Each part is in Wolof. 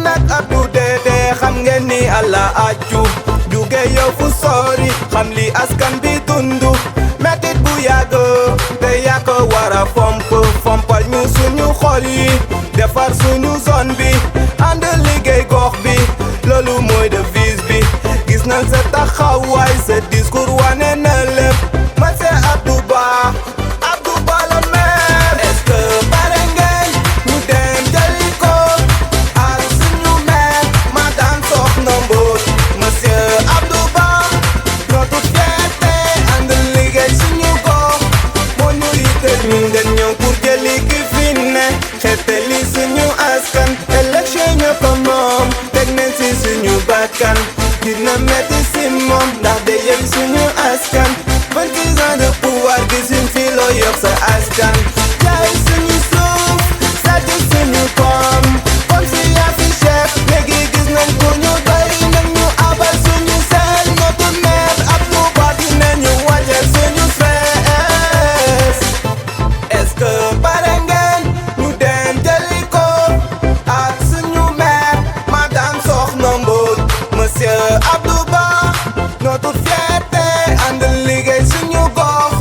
nag Abdou Dede xam ngeen ni Allah aju jóge yow fu sori xam li askan bi dundu metit bu yàgg te yaa ko war a fompal ñu suñu xol yi defar suñu zone bi ànd liggéey gox bi loolu mooy devise bi gis nañ sa taxawaay sa discours wane na lépp man c'est Abdou Ba la maire est-ce que pare ngeen ñu dem jëli ko ak suñu maire madame Sokhna Mbodj monsieur Abdou Ba notre fierté ànd liggéey suñu gox moo ñu yitteel ñu den ñëw pour jëli ki fi ne xeetali suñu askan élection ñoo ko moom teg nañ si suñu bakkan dina metti si moom ndax de yëg suñu askan 26 ans de pouvoir gisuñ fi loo yokk sa askan jaay suñu suuf sàcc suñu koom kon si yaa fi chef léegi gis nañ ko ñu doy nañ ñu abal suñu seel notre maire Abdou Ba dinañu wàcceel suñu fees est-ce que pare ngeen ñu dem jëli ko ak suñu maire madame Sokhna Mbodj monsieur Abdou Ba notre fierté ànd liggéey suñu gox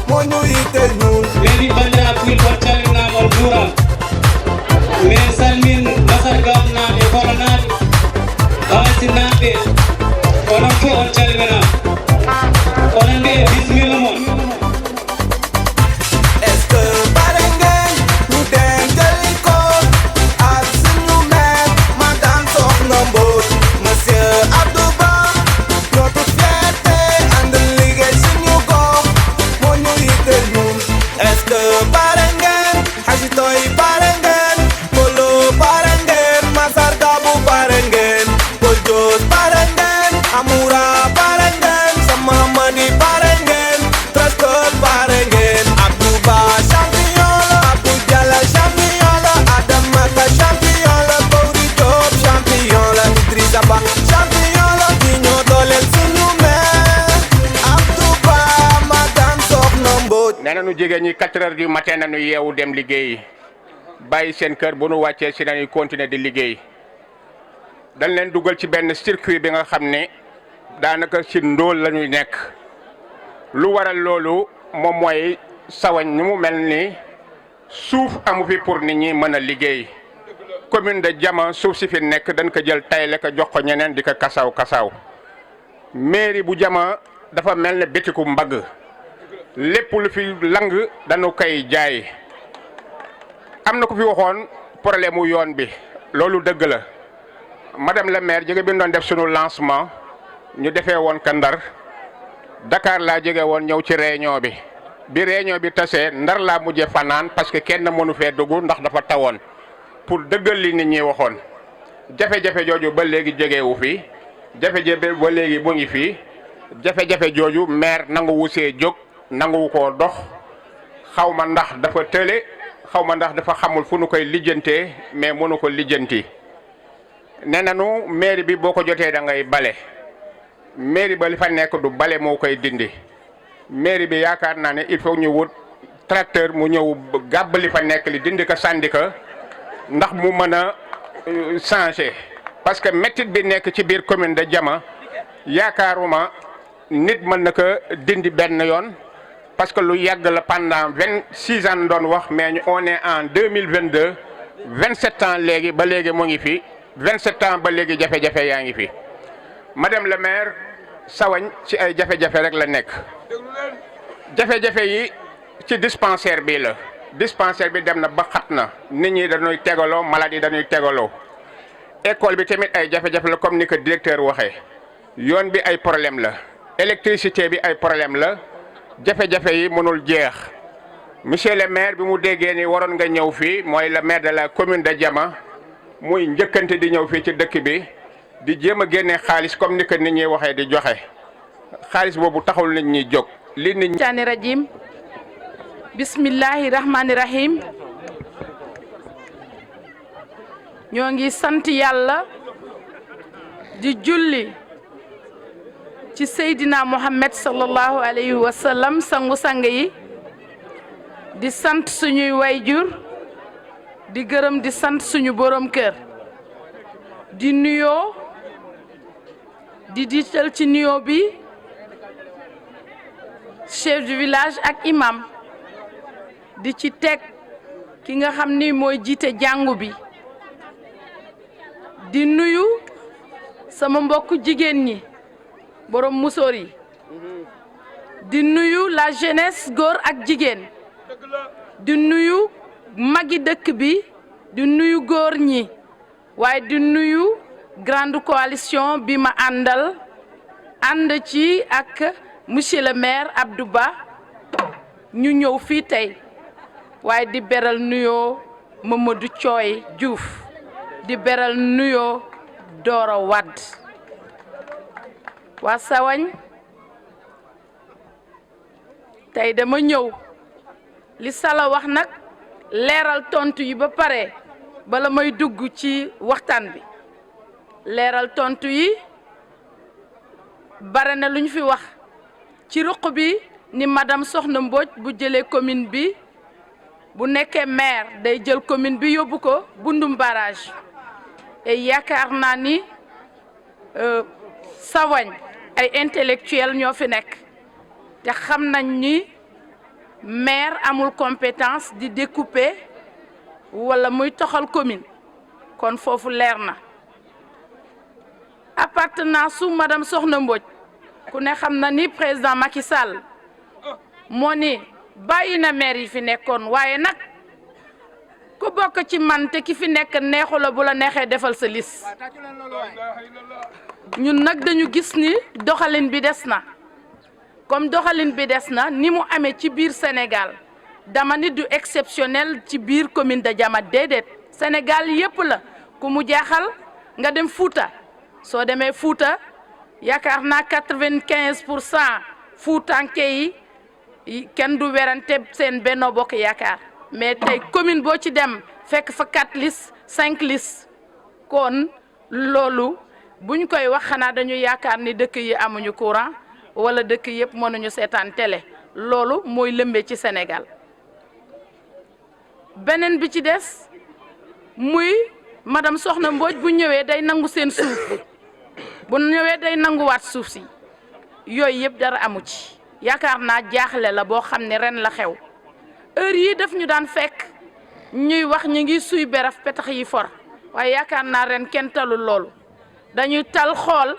moo ñu yitteel ñun leydi bandiraɓe on calminama on juurama min salmin masargamnaɓe koronaɓe bawasinnaɓe onon fof on calminama onon mbiye bisimilla moon est-ce que pare ngeen ñu dem jëli ko ak suñu maire madame Sokhna Mbodj monsieur Abdou Ba notre fierté ànd liggéey suñu gox moo ñu yitteel ñun est-ce que pare ngeen xasito yi pare ngeen Polo pare ngeen Masar Gabu pare ngeen Poljos pare ngeen Amoura pare ngeen Sama Madi pare ngeen Treskol pare ngeen Abdou Ba champion la Abdou Diala champion la Adamaka champion la Boury Diop champion la Idrissa Ba champion la ñi ñoo dooleel suñu maire Abdou Ba madame Sokhna Mbodj nee na nu jigéen ñi 4 heures du matin nañu yeewu dem liggéeyi bàyyi seen kër bu nu wàccee si nañuy continuer di liggéey dañ leen dugal ci benn circuit bi nga xam ne daanaka ci ndóol la ñuy nekk lu waral loolu moom mooy sawañ ni mu mel ni suuf amu fi pour nit ñi mën a liggéey commune de Diama suuf si fi nekk dañ ko jël tayle ko jox ko ñeneen di ko kasaaw mairie bu Diama dafa mel ne bétiku mbagg lépp lu fi lang dañu koy jaay am na ku fi waxoon problème mu yoon bi loolu dëgg la madame la maire jóge bi ñu doon def sunu lancement ñu defee woon ka Ndar Dakar laa jóge woon ñëw ci réunion bi réunion bi tasee Ndar laa mujje fanaan parce que kenn mënu fee dugg ndax dafa tawoon pour dëggal li nit ñi waxoon jafe-jafe jooju ba léegi jógewu fi jafe-jafe ba léegi mu ngi fii jafe-jafe jooju maire nangu wusee jóg nanguwu koo dox xaw ma ndax dafa tële xaw ma ndax dafa xamul fu nu koy lijjantee mais mënu ko lijjanti nee nañu mairie bi boo ko jotee da ngay bale mairie ba li fa nekk du bale moo koy dindi mairie bi yaakaar naa ne il faut ñu wut tracteur mu ñëw gàbb li fa nekk li dindi ko sànni ko ndax mu mën a changer parce que métit bi nekk ci biir commune de Diama yaakaaruma nit mën na ko dindi benn yoon parce que lu yàgg la pendant 26 ans doon wax mais ñu on est en 2022 27 ans léegi ba léegi mu ngi fi 27 ans ba léegi jafe-jafe yaa ngi fi madame le maire sawañ ci ay jafe-jafe rek la nekk jafe-jafe yi ci dispensaire bi la dispensaire bi dem na ba xat na nit ñi dañuy tegaloo malade yi dañuy tegaloo école bi tamit ay jafe-jafe la comme ni ko directeur waxee yoon bi ay problème la électricité bi ay problème la jafe-jafe yi mënul jeex monsieur le maire bi mu déggee ni waroon nga ñëw fii mooy le maire de la commune de Diama muy njëkkante di ñëw fii ci dëkk bi di jéem a génne xaalis comme ni ko nit ñi waxee di joxe xaalis boobu taxul nit ñi jóg li nit ñi caani rajim bismillahi rahmani rahim ñoo ngi sant yàlla di julli ci Seydina Mohamed sallallahu alayhi wa sallam sangu sang yi di sant suñuy wayjur di gërëm di sant suñu borom kër di nuyoo di diital ci nuyoo bi chef du village ak imam di ci teg ki nga xam ni mooy jiite jàngu bi di nuyu sama mbokk jigéen ñi borom musóor yi di nuyu la jeunesse góor ak jigéen di nuyu magi dëkk bi di nuyu góor ñi waaye di nuyu grande coalition bi ma ànd ci ak monsieur le maire Abdou Ba ñu ñëw fii tey waaye di beral nuyoo Mamadou Thioye Diouf di beral nuyoo Doro Wade waa Sawañ tey dama ñëw li Sala wax nag leeral tontu yi ba pare bala may dugg ci waxtaan bi leeral tontu yi bare na lu ñu fi wax ci ruq bi ni madame Soxna Mbodj bu jëlee commune bi bu nekkee maire day jël commune bi yóbbu ko Bundum barrage et yaakaar naa ni Sawañ ay intellectuel ñoo fi nekk te xam nañ ni maire amul compétence di découper wala muy toxal commune kon foofu leer na appartenance su madame Soxna Mbodj ku ne xam na ni président Macky Sall moo ni bàyyi na maire yi fi nekkoon waaye nag ku bokk ci man te ki fi nekk neexu la bu la neexee defal sa liste ñun nag dañu gis ni doxalin bi des na comme doxalin bi des na ni mu amee ci biir Sénégal dama ni du exceptionnel ci biir commune de Diama déedéet Sénégal yépp la ku mu jaaxal nga dem Fouta soo demee Fouta yaakaar naa 95% Foutanké yi kenn du werante seen Benno Bokk Yaakaar mais tey commune boo ci dem fekk fa 4 listes 5 listes kon loolu buñ koy wax xanaa dañu yaakaar ni dëkk yi amuñu courant wala dëkk yëpp mënuñu seetaan télé loolu mooy lëmbee ci Sénégal beneen bi ci des muy madame Soxna Mbodj bu ñëwee day nangu seen suuf bu ñëwee day nanguwaat suuf si yooyu yëpp dara amu ci yaakaar naa jaaxle la boo xam ne ren la xew heure yi daf ñu daan fekk ñuy wax ñu ngi suy beraf petax yi for waaye yaakaar naa ren kenn talul loolu dañuy tal xool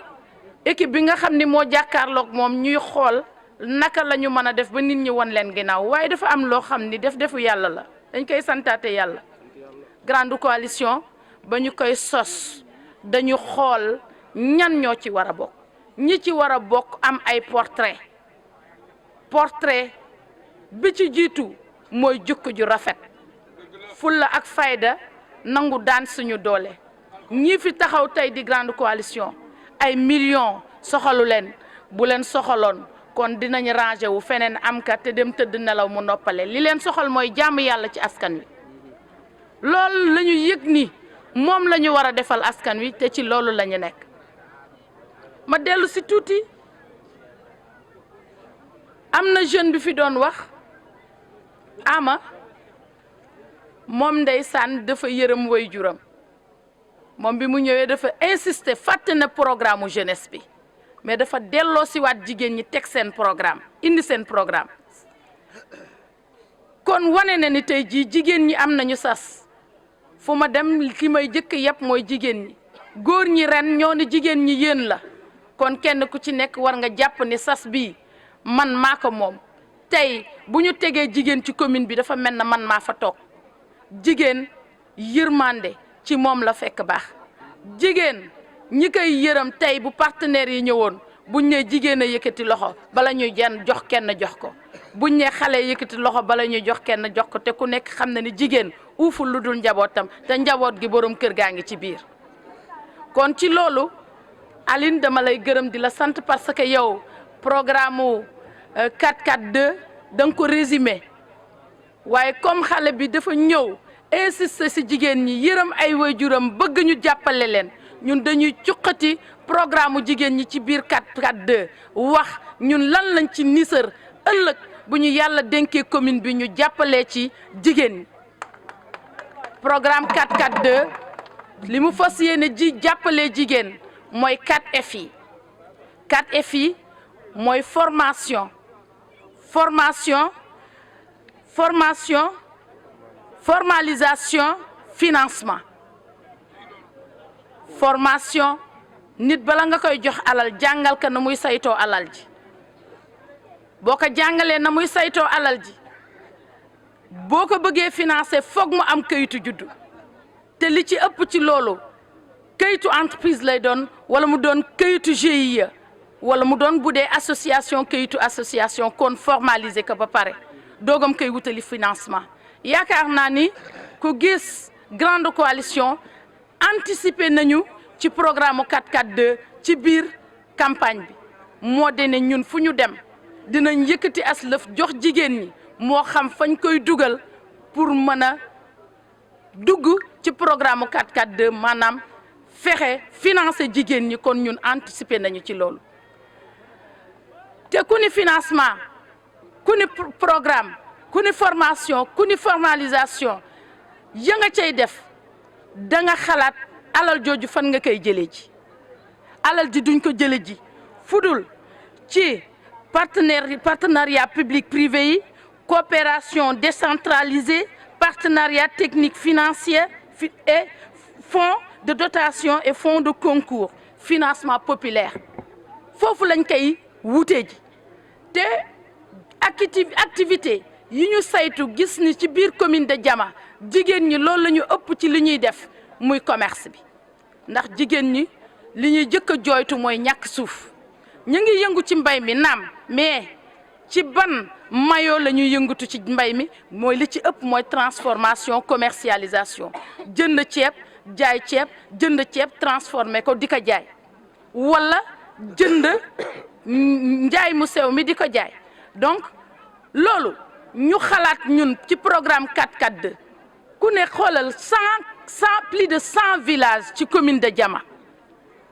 équipe bi nga xam ni moo jàkkaarloog moom ñuy xool naka la ñu mën a def ba nit ñi won leen ginnaaw waaye dafa am loo xam ni defu yàlla la dañ koy santaate yàlla grande coalition ba ñu koy sos dañu xool ñan ñoo ci war a bokk ñi ci war a bokk am ay portrait bi ci jiitu mooy jukk ju rafet fulla ak fayda nangu daan suñu doole ñi fi taxaw tey di grande coalition ay millions soxalu leen bu leen soxaloon kon dinañ ranger wu feneen am ka te dem tëdd nelaw mu noppale li leen soxal mooy jàmm yàlla ci askan wi loolu la ñu yëg ni moom la ñu war a defal askan wi te ci loolu la ñu nekk ma dellu si tuuti am na jeune bi fi doon wax ama moom ndeysaan dafa yërëm way juram moom bi mu ñëwee dafa insister fàtte na programme jeunesse bi mais dafa delloo si waat jigéen ñi teg seen programme indi seen programme kon wane na ni tey jii jigéen ñi am nañu sas fu ma dem ki may jëkk yëpp mooy jigéen ñi góor ñi ren ñoo ni jigéen ñi yéen la kon kenn ku ci nekk war nga jàpp ni sas bii man maa ko moom tey bu ñu tegee jigéen ci commune bi dafa mel na man maa fa toog jigéen yërmande ci moom la fekk baax jigéen ñi koy yërëm tey bu partenaires yi ñëwoon buñ ne jigéen a yëkkati loxo bala ñuy jox kenn jox ko buñ ne xale yëkkati loxo bala ñuy jox kenn jox ko te ku nekk xam na ni jigéen uuful lu dul njabootam te njaboot gi borom kër gaa ngi ci biir kon ci loolu Aline dama lay gërëm di la sant parce que yow programme mu 4-4-2 da nga ko résumé waaye comme xale bi dafa ñëw insister ci jigéen ñi yërëm ay waajuram bëgg ñu jàppale leen ñun dañuy cuqati programme jigéen ñi ci biir 4-4-2 wax ñun lan lañ ci nisër ëllëg bu ñu yàlla dénkee commune bi ñu jàppalee ci jigéen ñi programme 4-4-2 li mu fas yéene ji jàppale jigéen mooy 4F yi 4F yi mooy formation formalisation financement. formation nit bala nga koy jox alal jàngal ka na muy saytoo alal ji boo ko jàngalee na muy saytoo alal ji boo ko bëggee financer foog mu am kayitu juddu te li ci ëpp ci loolu kayitu entreprise lay doon wala mu doon kayitu GIE wala mu doon bu dee association kayitu association kon formaliser ko ba pare doogam koy wutali financement. yaakaar naa ni ku gis grande coalition anticiper nañu ci programme 442 ci biir campagne bi moo de ne ñun fu ñu dem dinañ yëkkati as lëf jox jigéen ñi moo xam fañ koy dugal pour mën a dugg ci programme 442 maanaam fexe financer jigéen ñi kon ñun anticiper nañu ci loolu te ku ni financement ku ni programme ku ni formation ku ni formalisation ya nga cay def da nga xalaat alal jooju fan nga koy jëlee ji alal ji duñ ko jëlee ji fudul ci partenariat public privé yi coopération décentralisée partenariat technique financier et fonds de dotation et fonds de concours financement populaire foofu lañ koy wutee ji te activité yi ñu saytu gis ni ci biir commune de Diama jigéen ñi loolu la ñu ëpp ci li ñuy def muy commerce bi ndax jigéen ñi li ñuy jëkk a jooytu mooy ñàkk suuf ñu ngi yëngu ci mbay mi naam mais ci ban mayo la ñuy yëngatu ci mbay mi mooy li ci ëpp mooy transformation commercialisation jënd ceeb transformé ko di ko jaay wala jënd njaay mu sew mi di ko jaay donc loolu ñu xalaat ñun ci programme 442 ku ne xoolal plus de 100 villages ci commune de Diama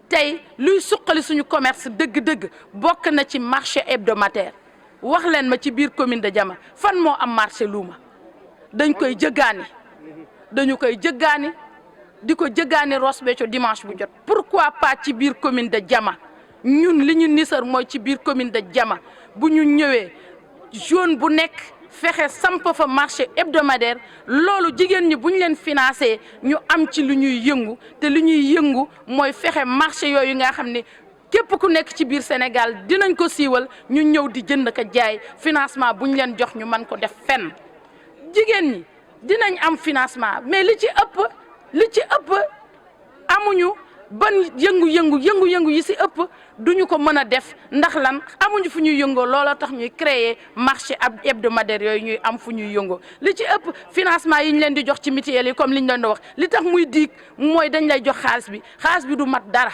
tey luy suqali suñu commerce dëgg-dëgg bokk na ci marché hebdomadaire wax leen ma ci biir commune de Diama fan moo am marché luuma dañu koy jëggaani di ko jëggaani Ross Béthio dimanche bu jot pourquoi pas ci biir commune de Diama ñun li ñu nisar mooy ci biir commune de Diama bu ñu ñëwee zone bu nekk fexe samp fa marché hebdomadaire loolu jigéen ñi bu ñu leen financé ñu am ci lu ñuy yëngu te lu ñuy yëngu mooy fexe marché yooyu nga xam ne képp ku nekk ci biir Sénégal dinañ ko siiwal ñu ñëw di jënd ka jaay financement bu ñu leen jox ñu mën ko def fenn jigéen ñi dinañ am financement mais li ci ëpp amuñu ban yëngu yi ci ëpp duñu ko mën a def ndax lan amuñu fu ñuy yëngoo looloo tax ñuy créer marché hebdomadaire yooyu ñuy am fu ñuy yëngoo li ci ëpp financement yi ñu leen di jox ci mutuelle yi comme liñ leen di wax li tax muy diig mooy dañ lay jox xaalis bi du mat dara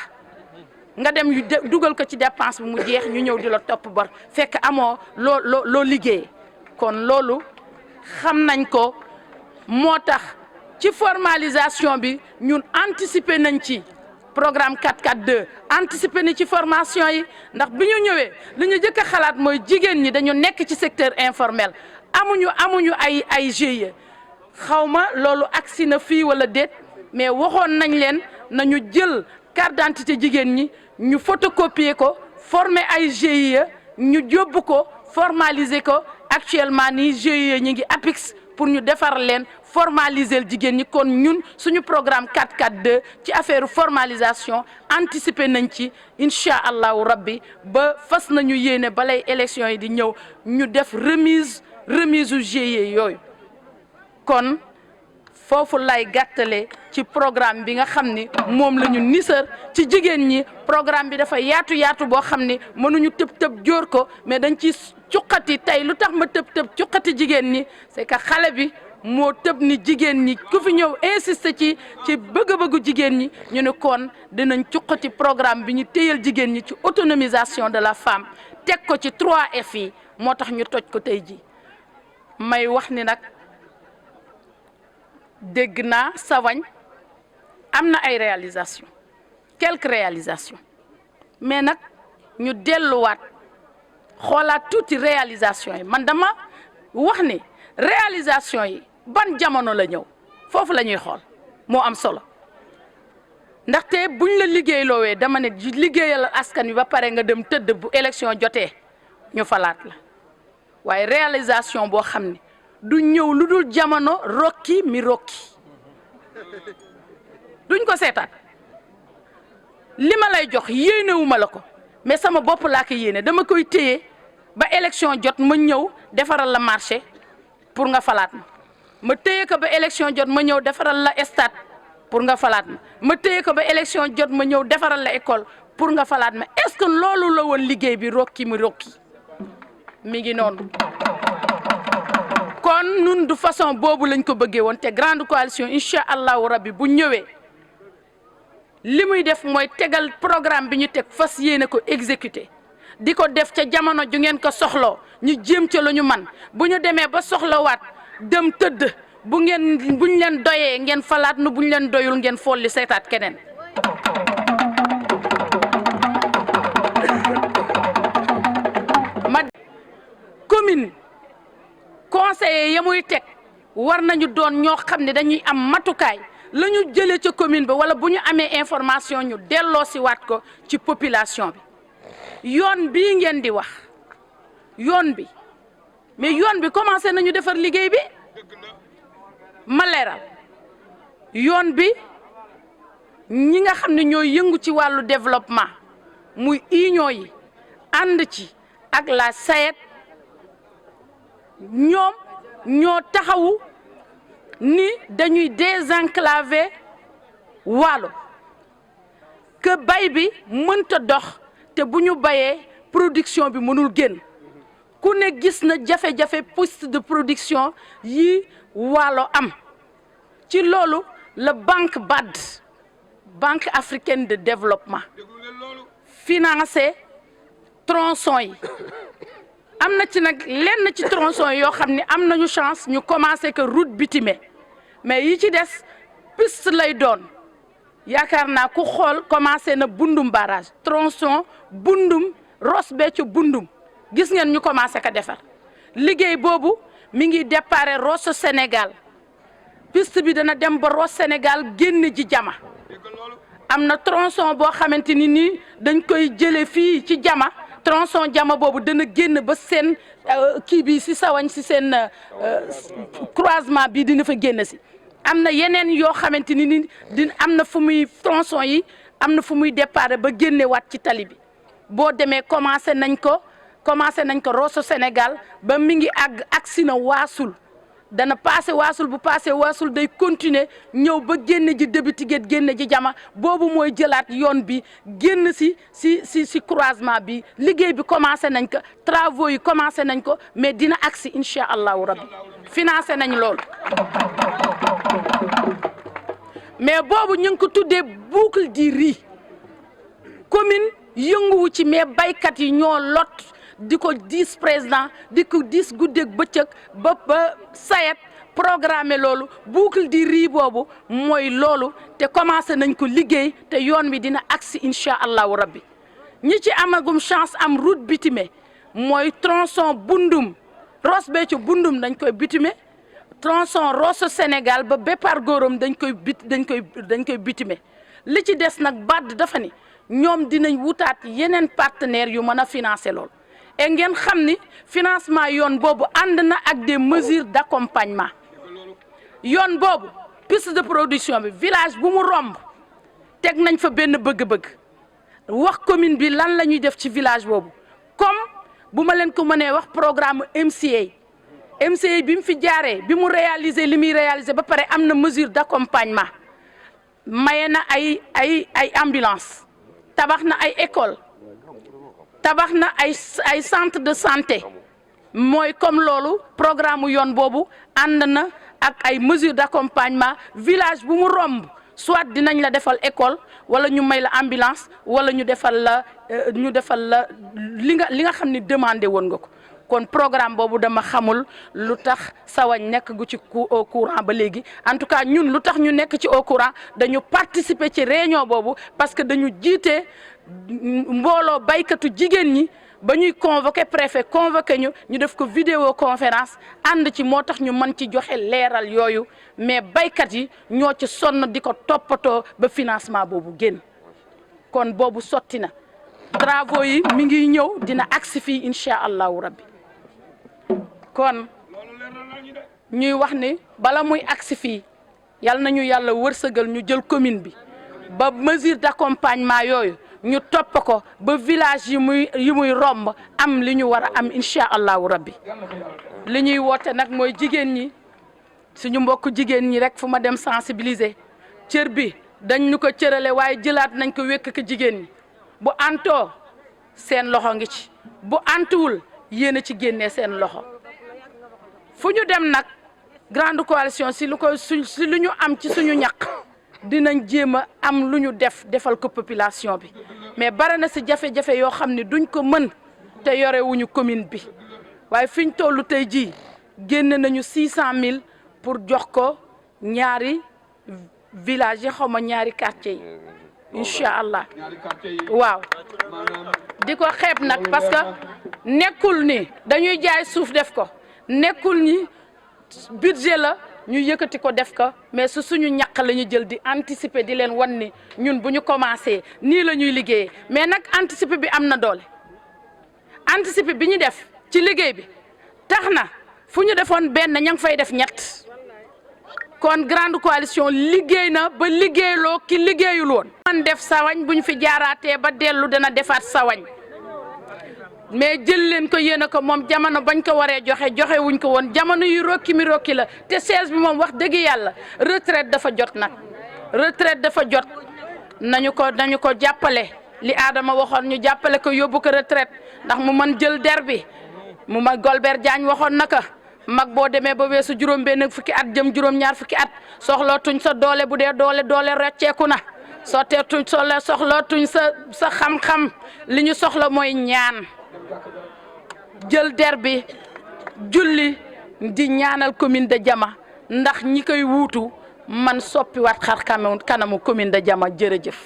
nga dem yu dugal ko ci dépense bi mu jeex ñu ñëw di la topp bor fekk amoo loo liggéey kon loolu xam nañ ko moo tax ci formalisation bi ñun anticiper nañ ci programme 442 anticiper ni ci formation yi ndax bi ñu ñëwee li ñu jëkk a xalaat mooy jigéen ñi dañu nekk ci secteur informel amuñu ay GIE xawma loolu agsi na fii wala déet mais waxoon nañ leen nañu jël carte d'identité jigéen ñi ñu photocopier ko former ay GIE ñu yóbbu ko formaliser ko actuellement nii GIE ñi ngi APIX pour ñu defar leen formaliser jigéen ñi kon ñun suñu programme 442 ci affaire formalisation anticiper nañ ci incha allahu rabbi ba fas nañu yéene balay élection yi di ñëw ñu def remise u GIE yooyu kon foofu lay gàttale ci programme bi nga xam ni moom la ñu nisër ci jigéen ñi programme bi dafa yaatu boo xam ni mënuñu tëb jóor ko mais dañ ci cuqati tey lu tax ma tëb cuqati jigéen ñi c'est que xale bi moo tëb ni jigéen ñi ku fi ñëw insister ci bëgg-bëggu jigéen ñi ñu ne kon dinañ cuqati programme bi ñu téyal jigéen ñi ci autonomisation de la femme teg ko ci 3F yi moo tax ñu toj ko tey ji may wax ni nag dégg naa Savagne am na ay réalisations quelques réalisations mais nag ñu delluwaat xoolaat tuuti réalisation yi man dama wax ni réalisation yi ban jamono la ñëw foofu la ñuy xool moo am solo ndaxte buñ la liggéeyloowee dama ne liggéeyal askan wi ba pare nga dem tëdd bu élection jotee ñu falaat la waaye réalisation boo xam ne du ñëw lu dul jamono rokki mi rokki duñ ko seetaan li ma lay jox yéenewuma la ko mais sama bopp laa ko yéene dama koy téye ba élection jot ma ñëw defaral la marché pour nga falaat ma téye ko ba élection jot ma ñëw defaral la stade pour nga falaat ma téye ko ba élection jot ma ñëw defaral la école pour nga falaat ma est-ce que loolu la woon liggéey bi rokki mi rokki mi ngi noonu kon nun du façon boobu lañ ko bëggee woon te grande coalition incha allahu rabbi bu ñëwee li muy def mooy tegal programme bi ñu teg fas yéene ko exécuter di ko def ca jamono ju ngeen ko soxloo ñu jéem ca la ñu man bu ñu demee ba soxlawaat dem tëdd buñ leen doyee ngeen falaat nu buñ leen doyul ngeen folli seetaat keneen ma commune conseiller ya muy teg war nañu doon ñoo xam ne dañuy am matukaay la ñu jëlee ca commune bi wala bu ñu amee information ñu delloo si waat ko ci population bi yoon bii ngeen di wax yoon bi mais yoon bi commencé nañu defar liggéey bi ma leeral yoon bi ñi nga xam ne ñooy yëngu ci wàllu développement muy union yi ànd ci ak la SAED ñoom ñoo taxawu ni dañuy désenclaver Waalo que bay bi mënta dox te bu ñu bayee production bi mënul génn ku ne gis na jafe-jafe poste de production yi Waalo am ci loolu la banque BAD banque africaine de développement financé tronçon yi am na ci nag lenn ci tronçon yoo xam ne am nañu chance ñu commencé que route bitumée mais yi ci des piste lay doon yaakaar naa ku xool commencé na Bundum barrage tronçon Bundum Ross Béthio Bundum gis ngeen ñu commencé ko defar liggéey boobu mi ngi déparé Rosso Sénégal piste bi dana dem ba Rosso Sénégal génn ji Jama am na tronçon boo xamante ni nii dañ koy jëlee fii ci Jama tronçon Jama boobu dana génn ba seen kii bi si sawañ si seen croisement bi dina fa génn si am na yeneen yoo xamante ni am na fu muy tronçon yi am na fu muy départ ba génne waat ci tali bi boo demee commencé nañ ko Rosso Sénégal ba mi ngi agsi na Waasul dana passé Waasul bu passé Waasul day continuer ñëw ba génn ji Débitiguet génn ji Jama boobu mooy jëlaat yoon bi génn si croisement bi liggéey bi commencé nañ ko travaux yi commencé nañ ko mais dina agsi incha allahu rabbi financé nañ loolu mais boobu ñu ngi ko tuddee boucle du riz commune yënguwu ci mais baykat yi ñoo lot di ko diis président di ko diis guddeeg bëccëg ba SAED programme loolu boucle du riz boobu mooy loolu te commencé nañ ko liggéey te yoon wi dina agsi incha allahu rabbi ñi ci amagum chance am route bitumée mooy tronçon Bundum Ross Béthio Bundum dañ koy bitumé tronçon Rosso Sénégal ba Bépar Gorom dañ koy bitumé li ci des nag BAD dafa ni ñoom dinañ wutaat yeneen partenaires yu mën a financer loolu et ngeen xam ni financement yoon boobu ànd na ak des mesures d'accompagnement yoon boobu piste de production bi village bu mu romb teg nañ fa benn bëgg-bëgg wax commune bi lan la ñuy def ci village boobu comme bu ma leen ko mënee wax programme MCA bi mu fi jaaree bi mu réaliser li muy réaliser ba pare am na mesure d'accompagnement maye na ay ambulance tabax na ay école tabax na ay centre de santé mooy comme loolu programme yoon boobu ànd na ak ay mesures d'accompagnement village bu mu romb soit dinañ la defal école wala ñu may la ambulance wala ñu defal la li nga xam ne demandé woon nga ko kon programme boobu dama xamul lu tax sawañ nekk gu ci au courant ba léegi en tout cas ñun lu tax ñu nekk ci au courant dañu participer ci réunion boobu parce que dañu jiite mbooloo baykatu jigéen ñi ba ñuy convoqué préfet convoqué ñu def ko vidéo conférence ànd ci moo tax ñu mën ci joxe leeral yooyu mais baykat yi ñoo ci sonn di ko toppatoo ba financement boobu génn kon boobu sotti na travaux yi mi ngi ñëw dina agsi fii incha allahu rabbi kon ñuy wax ni bala muy agsi fii yal nañu yàlla wërsëgal ñu jël commune bi ba mesure d'accompagnement yooyu ñu topp ko ba village yi muy romb am li ñu war a am incha allahu rabbi li ñuy woote nag mooy jigéen ñi suñu mbokk jigéen ñi rek fu ma dem sensibiliser cër bi dañ ñu ko cërale waaye jëlaat nañ ko wékk ko jigéen ñi bu antoo seen loxo ngi ci bu antuwul yéen a ci génnee seen loxo fu ñu dem nag grande coalition si lu ñu am ci suñu ñaq dinañ jéem a am lu ñu defal ko population bi mais bari na si jafe-jafe yoo xam ne duñ ko mën te yorewuñu commune bi waaye fiñ tollu tey jii génne nañu 600 000 pour jox ko ñaari village yi xaw ma ñaari quartier yi incha allah waaw di ko xeeb nag parce que nekkul ni dañuy jaay suuf def ko nekkul ni budget la ñu yëkkati ko def ko mais suñu ñaq la ñu jël di anticiper di leen wan ni ñun bu ñu commencé nii la ñuy liggéeyee mais nag anticiper bi am na doole anticiper bi ñu def ci liggéey bi tax na fu ñu defoon benn ña ngi fay def ñett kon grande coalition liggéey na ba liggéeyloo ki liggéeyul woon. man def sawañ bu ñu fi jaaraatee ba dellu dana defaat sawañ mais jël leen ko yéen a ko moom jamono bañ ko waree joxe wuñ ko woon jamono yu rokki mi rokki la te 16 bi moom wax dëgg yàlla retraite dafa jot nag retraite dafa jot nañu ko jàppale li Adama waxoon ñu jàppale ko yóbbu ko retraite ndax mu mën jël der bi mu ma Golbert Diagne waxoon naka mag boo demee ba weesu juróom benn fukki at jëm juróom ñaar fukki at soxlootuñ sa doole bu dee doole rocceeku na soxlootuñ sa xam-xam li ñu soxla mooy ñaan jël der bi julli di ñaanal commune de Diama ndax ñi koy wuutu man soppiwaat xar kanamu commune de Diama jërëjëf